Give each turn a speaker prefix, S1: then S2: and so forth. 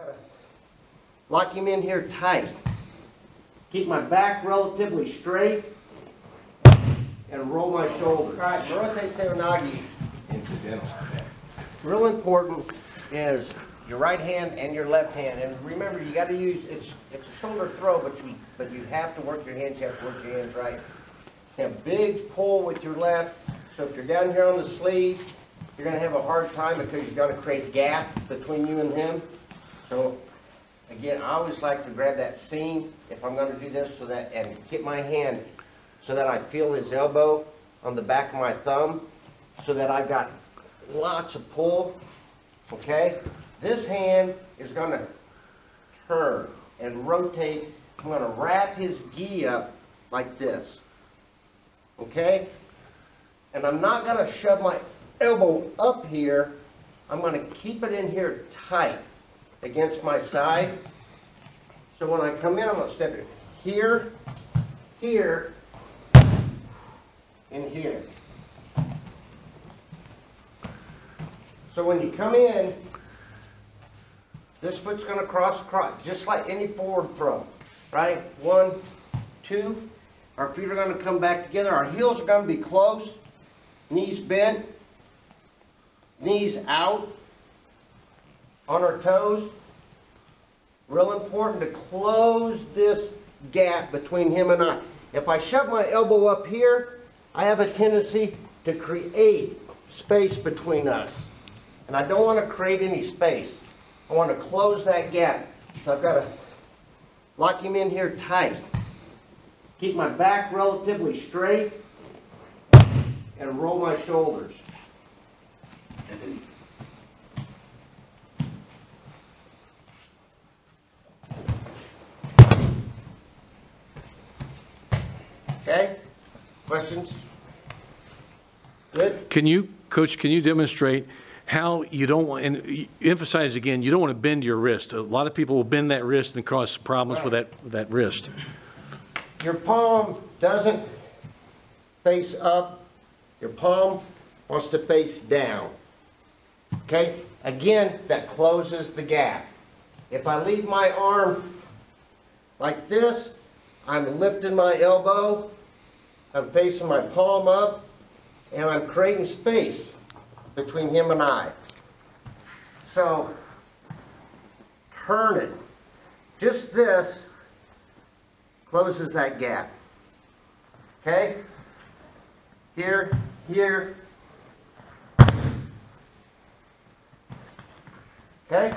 S1: Gotta lock him in here tight. Keep my back relatively straight and roll my shoulders. All right, MOROTE SEOI NAGE.
S2: Incidental.
S1: Real important is your right hand and your left hand. And remember, you got to use, it's a shoulder throw, but you have to work your hands. You have to work your hands right. You have a big pull with your left. So if you're down here on the sleeve, you're going to have a hard time because you're going to create a gap between you and him. So again, I always like to grab that seam if I'm going to do this, so that, and get my hand so that I feel his elbow on the back of my thumb, so that I've got lots of pull. Okay, this hand is going to turn and rotate. I'm going to wrap his gi up like this. Okay, and I'm not going to shove my elbow up here. I'm going to keep it in here tight against my side. So when I come in, I'm going to step it here, here, and here. So when you come in, this foot's going to cross, just like any forward throw, right? 1, 2, our feet are going to come back together. Our heels are going to be close, knees bent, knees out on our toes. Real important to close this gap between him and I. If I shove my elbow up here, I have a tendency to create space between us. And I don't want to create any space. I want to close that gap. So I've got to lock him in here tight. Keep my back relatively straight and roll my shoulders. Okay? Questions? Good?
S3: Coach, can you demonstrate how you don't want, and emphasize again, you don't want to bend your wrist. A lot of people will bend that wrist and cause problems with that wrist.
S1: Your palm doesn't face up. Your palm wants to face down. Okay? Again, that closes the gap. If I leave my arm like this, I'm lifting my elbow, I'm facing my palm up, and I'm creating space between him and I. So, turn it. Just this closes that gap. Okay? Here, here. Okay?